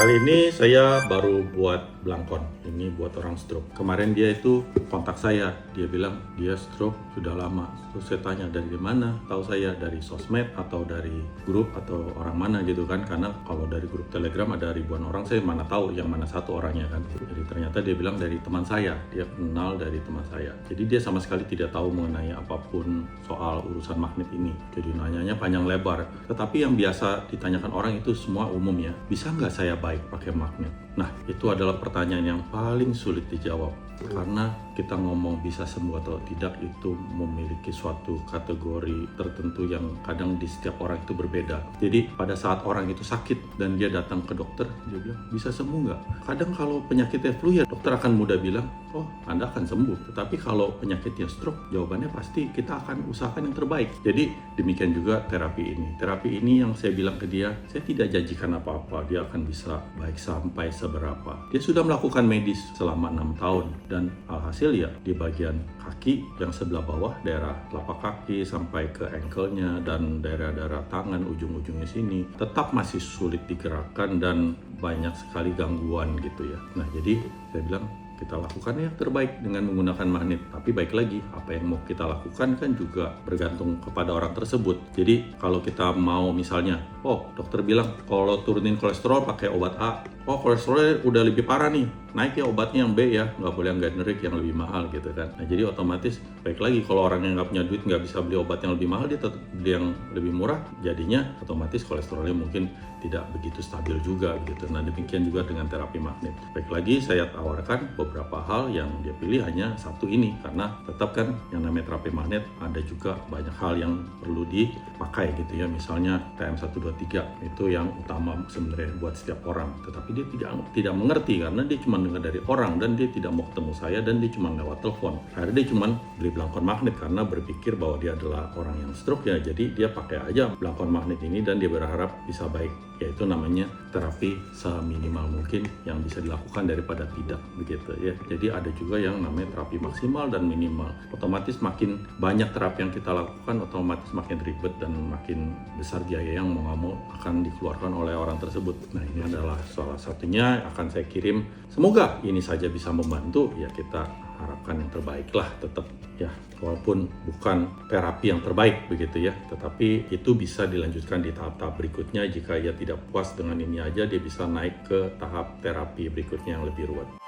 Kali ini saya baru buat belangkon, ini buat orang stroke. Kemarin dia itu kontak saya, dia bilang dia stroke sudah lama. Terus saya tanya dari mana? Tahu saya dari sosmed atau dari grup atau orang mana gitu kan? Karena kalau dari grup Telegram ada ribuan orang, saya mana tahu yang mana satu orangnya kan. Jadi ternyata dia bilang dari teman saya, dia kenal dari teman saya. Jadi dia sama sekali tidak tahu mengenai apapun soal urusan magnet ini. Jadi nanyanya panjang lebar. Tetapi yang biasa ditanyakan orang itu semua umum ya. Bisa nggak saya baik pakai magnet? Nah, itu adalah pertanyaan yang paling sulit dijawab. Karena kita ngomong bisa sembuh atau tidak itu memiliki suatu kategori tertentu yang kadang di setiap orang itu berbeda. Jadi pada saat orang itu sakit dan dia datang ke dokter, dia bilang bisa sembuh nggak? Kadang kalau penyakitnya flu ya dokter akan mudah bilang, oh Anda akan sembuh. Tetapi kalau penyakitnya stroke, jawabannya pasti kita akan usahakan yang terbaik. Jadi demikian juga terapi ini. Terapi ini yang saya bilang ke dia, saya tidak janjikan apa-apa, dia akan bisa baik sampai seberapa. Dia sudah melakukan medis selama 6 tahun. Dan alhasil ya di bagian kaki yang sebelah bawah, daerah telapak kaki sampai ke ankle-nya dan daerah-daerah tangan ujung-ujungnya sini tetap masih sulit digerakkan dan banyak sekali gangguan gitu ya. Nah jadi saya bilang kita lakukan yang terbaik dengan menggunakan magnet. Tapi baik lagi, apa yang mau kita lakukan kan juga bergantung kepada orang tersebut. Jadi kalau kita mau misalnya, oh dokter bilang kalau turunin kolesterol pakai obat A, oh kolesterolnya udah lebih parah nih, naik ya obatnya yang B ya, nggak boleh yang generic yang lebih mahal gitu kan. Nah jadi otomatis baik lagi kalau orang yang nggak punya duit nggak bisa beli obat yang lebih mahal, dia tetap beli yang lebih murah, jadinya otomatis kolesterolnya mungkin tidak begitu stabil juga gitu. Nah demikian juga dengan terapi magnet. Baik lagi saya tawarkan beberapa hal yang dia pilih hanya satu ini, karena tetap kan yang namanya terapi magnet ada juga banyak hal yang perlu dipakai gitu ya. Misalnya TM123 itu yang utama sebenarnya buat setiap orang, tetapi dia tidak mengerti karena dia cuma dengar dari orang dan dia tidak mau ketemu saya dan dia cuma lewat telepon. Akhirnya dia cuma beli belangkon magnet karena berpikir bahwa dia adalah orang yang stroke ya, jadi dia pakai aja belangkon magnet ini dan dia berharap bisa baik. Yaitu namanya terapi seminimal mungkin yang bisa dilakukan daripada tidak begitu ya. Jadi ada juga yang namanya terapi maksimal dan minimal. Otomatis makin banyak terapi yang kita lakukan, otomatis makin ribet dan makin besar biaya yang mau nggak mau akan dikeluarkan oleh orang tersebut. Nah ini adalah salah satunya akan saya kirim. Semoga ini saja bisa membantu ya, kita harapkan yang terbaik lah tetap ya, walaupun bukan terapi yang terbaik begitu ya, tetapi itu bisa dilanjutkan di tahap-tahap berikutnya. Jika ia tidak puas dengan ini aja, dia bisa naik ke tahap terapi berikutnya yang lebih ruwet.